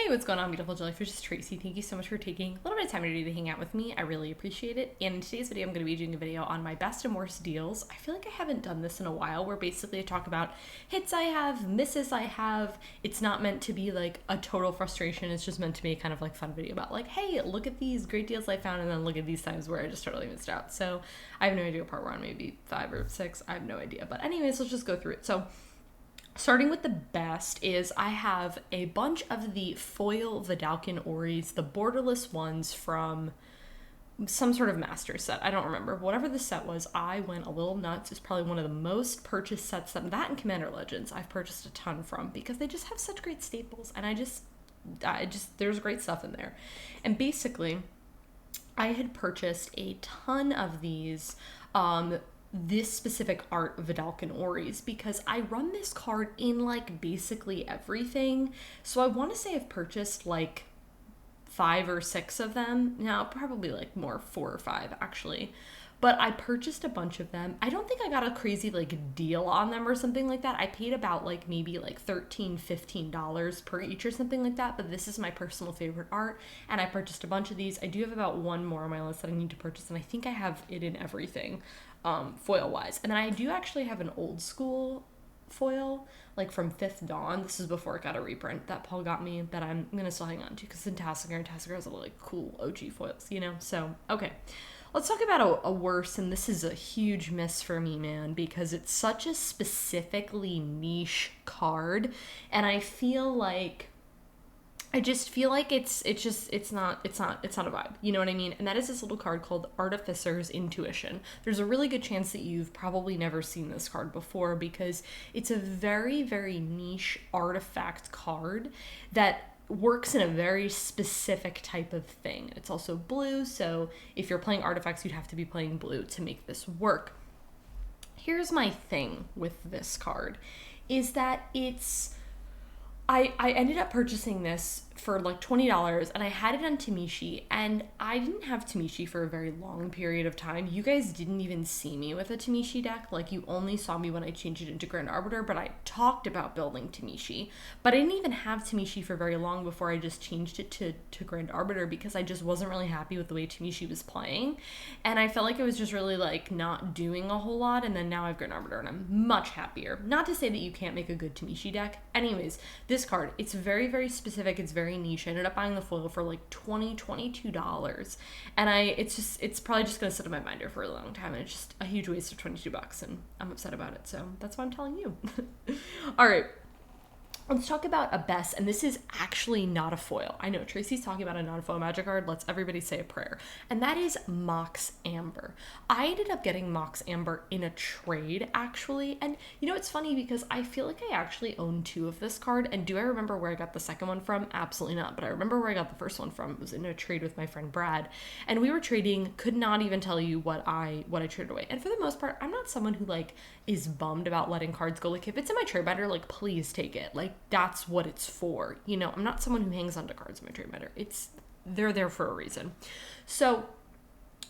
Hey, what's going on, beautiful jellyfish? It's Tracy. Thank you so much for taking a little bit of time today to hang out with me. I really appreciate it. And in today's video, I'm going to be doing a video on my best and worst deals. I feel like I haven't done this in a while, where basically I talk about hits I have, misses I have. It's not meant to be like a total frustration. It's just meant to be a kind of like fun video about like, hey, look at these great deals I found, and then look at these times where I just totally missed out. So I have no idea what part we're on, maybe 5 or 6. I have no idea. But anyways, let's just go through it. So starting with the best is I have a bunch of the foil Vidalcan Oris, the borderless ones from some sort of master set. I don't remember. Whatever the set was, I went a little nuts. It's probably one of the most purchased sets that and Commander Legends I've purchased a ton from, because they just have such great staples, and I just there's great stuff in there. And basically, I had purchased a ton of these this specific art of Vidalcan Oris because I run this card in like basically everything. So I want to say I've purchased like 5 or 6 of them. Now, probably like more, 4 or 5 actually. But I purchased a bunch of them. I don't think I got a crazy like deal on them or something like that. I paid about like maybe like $13, $15 per each or something like that. But this is my personal favorite art, and I purchased a bunch of these. I do have about one more on my list that I need to purchase, and I think I have it in everything. Foil wise. And then I do actually have an old school foil, like from Fifth Dawn. This is before it got a reprint that Paul got me, that I'm gonna still hang on to, because in Tassiger has a little like cool OG foils, you know? So, okay. Let's talk about a worse, and this is a huge miss for me, man, because it's such a specifically niche card, and I just feel like it's not a vibe. You know what I mean? And that is this little card called Artificer's Intuition. There's a really good chance that you've probably never seen this card before, because it's a very, very niche artifact card that works in a very specific type of thing. It's also blue, so if you're playing artifacts, you'd have to be playing blue to make this work. Here's my thing with this card, is that I ended up purchasing this for like $20, and I had it on Tamishi, and I didn't have Tamishi for a very long period of time. You guys didn't even see me with a Tamishi deck. Like, you only saw me when I changed it into Grand Arbiter, but I talked about building Tamishi. But I didn't even have Tamishi for very long before I just changed it to Grand Arbiter, because I just wasn't really happy with the way Tamishi was playing. And I felt like it was just really like not doing a whole lot, and then now I have Grand Arbiter and I'm much happier. Not to say that you can't make a good Tamishi deck. Anyways, this card, it's very, very specific. It's very niche. I ended up buying the foil for like $22, and it's probably just gonna sit in my binder for a long time, and it's just a huge waste of $22, and I'm upset about it. So that's why I'm telling you. All right. Let's talk about a best, and this is actually not a foil. I know Tracy's talking about a non-foil magic card. Let's everybody say a prayer. And that is Mox Amber. I ended up getting Mox Amber in a trade, actually. And you know, it's funny because I feel like I actually own 2 of this card. And do I remember where I got the second one from? Absolutely not. But I remember where I got the first one from. It was in a trade with my friend Brad. And we were trading, could not even tell you what I traded away. And for the most part, I'm not someone who like is bummed about letting cards go. Like, if it's in my trade binder, like, please take it. Like, that's what it's for. You know, I'm not someone who hangs onto cards in my trade binder. They're there for a reason. So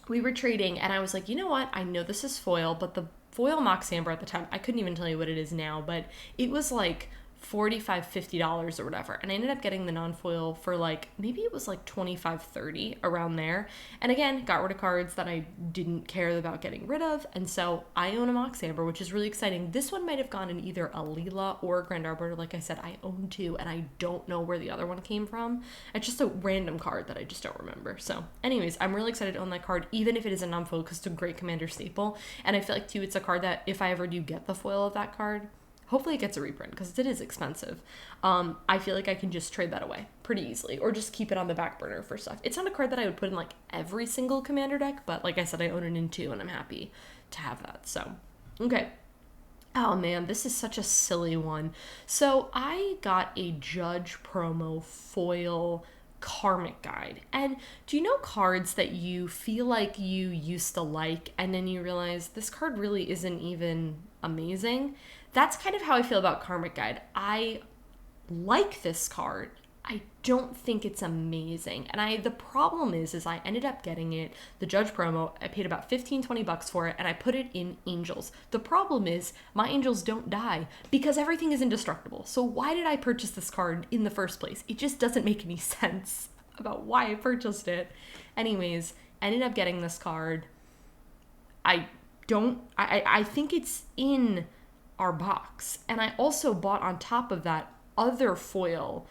we were trading, and I was like, you know what? I know this is foil, but the foil Mox Amber at the time, I couldn't even tell you what it is now, but it was like $45, $50 or whatever. And I ended up getting the non-foil for like, maybe it was like $25, $30 around there. And again, got rid of cards that I didn't care about getting rid of. And so I own a Mox Amber, which is really exciting. This one might have gone in either a Leela or a Grand Arbiter. Like I said, I own 2, and I don't know where the other one came from. It's just a random card that I just don't remember. So anyways, I'm really excited to own that card, even if it is a non-foil, because it's a great Commander staple. And I feel like too, it's a card that if I ever do get the foil of that card, hopefully it gets a reprint, because it is expensive. I feel like I can just trade that away pretty easily, or just keep it on the back burner for stuff. It's not a card that I would put in like every single Commander deck, but like I said, I own it in 2, and I'm happy to have that. So, okay. Oh man, this is such a silly one. So I got a Judge promo foil Karmic Guide. And do you know cards that you feel like you used to like, and then you realize this card really isn't even amazing? That's kind of how I feel about Karmic Guide. I like this card. I don't think it's amazing. And the problem is I ended up getting it, the Judge promo, I paid about 15-20 bucks for it, and I put it in Angels. The problem is my Angels don't die because everything is indestructible. So why did I purchase this card in the first place? It just doesn't make any sense about why I purchased it. Anyways, ended up getting this card. I think it's in our box. And I also bought on top of that other foil.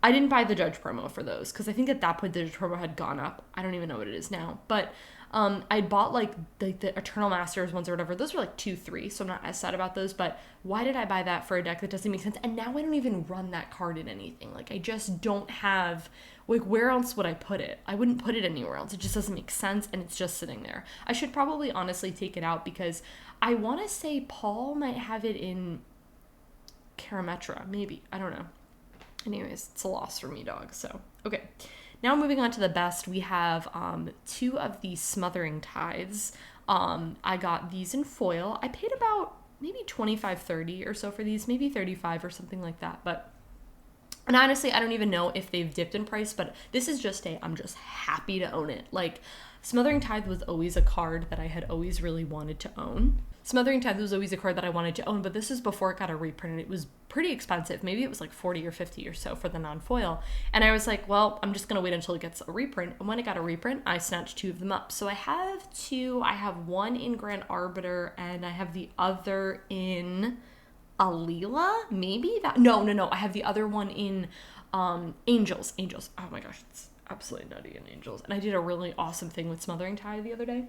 I didn't buy the Judge promo for those because I think at that point the Judge promo had gone up. I don't even know what it is now. But I bought like the Eternal Masters ones or whatever. Those were like 2-3, so I'm not as sad about those. But why did I buy that for a deck that doesn't make sense? And now I don't even run that card in anything. Like I just don't have, like where else would I put it? I wouldn't put it anywhere else. It just doesn't make sense and it's just sitting there. I should probably honestly take it out because I want to say Paul might have it in Karametra. Maybe. I don't know. Anyways, it's a loss for me, dog. So, okay. Now moving on to the best, we have 2 of the Smothering Ties. I got these in foil. I paid about maybe $25-30 or so for these, maybe $35 or something like that. And honestly, I don't even know if they've dipped in price, but this is just I'm just happy to own it. Like, Smothering Tithe was always a card that I had always really wanted to own. Smothering Tithe was always a card that I wanted to own, but this is before it got a reprint, and it was pretty expensive. Maybe it was like 40 or 50 or so for the non-foil. And I was like, well, I'm just going to wait until it gets a reprint. And when it got a reprint, I snatched 2 of them up. So I have 2. I have one in Grand Arbiter, and I have the other in Alila, maybe? No. I have the other one in Angels. Oh my gosh, it's absolutely nutty in Angels. And I did a really awesome thing with Smothering Tide the other day,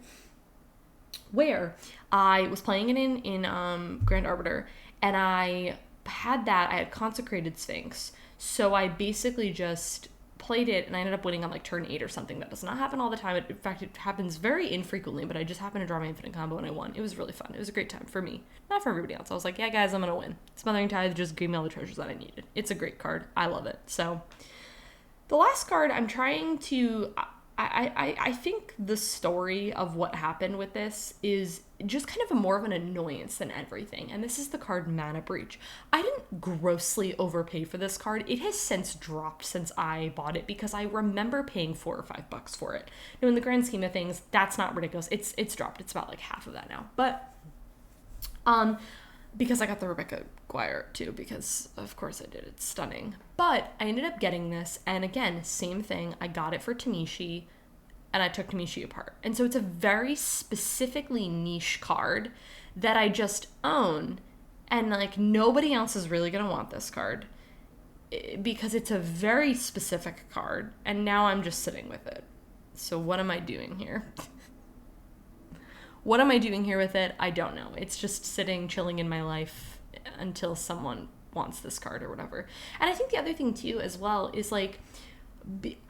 where I was playing it in Grand Arbiter, and I had Consecrated Sphinx, so I basically just played it, and I ended up winning on like turn 8 or something. That does not happen all the time. In fact, it happens very infrequently, but I just happened to draw my infinite combo and I won. It was really fun. It was a great time for me, not for everybody else. I was like, yeah guys, I'm gonna win. Smothering Tithe just gave me all the treasures that I needed. It's a great card. I love it. So the last card I'm trying to, I think the story of what happened with this is just kind of more of an annoyance than everything. And this is the card Mana Breach. I didn't grossly overpay for this card. It has since dropped since I bought it because I remember paying $4 or $5 for it. Now, in the grand scheme of things, that's not ridiculous. It's dropped. It's about like half of that now. But because I got the Rebecca Guire too, because of course I did. It's stunning. But I ended up getting this, and again, same thing. I got it for Tamishi, and I took Tamishi apart. And so it's a very specifically niche card that I just own, and like nobody else is really gonna want this card because it's a very specific card, and now I'm just sitting with it. So what am I doing here? What am I doing here with it? I don't know. It's just sitting, chilling in my life until someone wants this card or whatever. And I think the other thing too as well is like,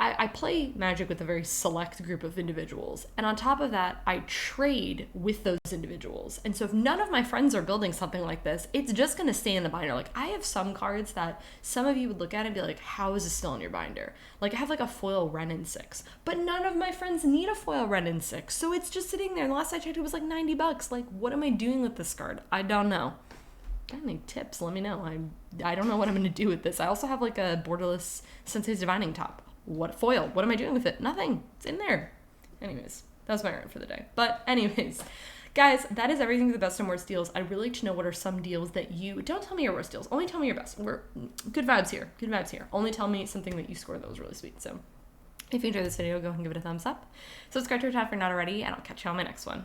I play Magic with a very select group of individuals. And on top of that, I trade with those individuals. And so if none of my friends are building something like this, it's just going to stay in the binder. Like I have some cards that some of you would look at and be like, how is this still in your binder? Like I have like a foil Renin 6, but none of my friends need a foil Renin 6. So it's just sitting there. And the last I checked, it was like $90. Like, what am I doing with this card? I don't know. Got any tips? Let me know. I don't know what I'm going to do with this. I also have like a borderless Sensei's Divining Top. What foil? What am I doing with it? Nothing. It's in there. Anyways, that was my rant for the day. But anyways, guys, that is everything for the best and worst deals. I'd really like to know what are some deals that you, don't tell me your worst deals. Only tell me your best. We're good vibes here. Good vibes here. Only tell me something that you scored that was really sweet. So if you enjoyed this video, go ahead and give it a thumbs up. Subscribe to our channel if you're not already, and I'll catch you on my next one.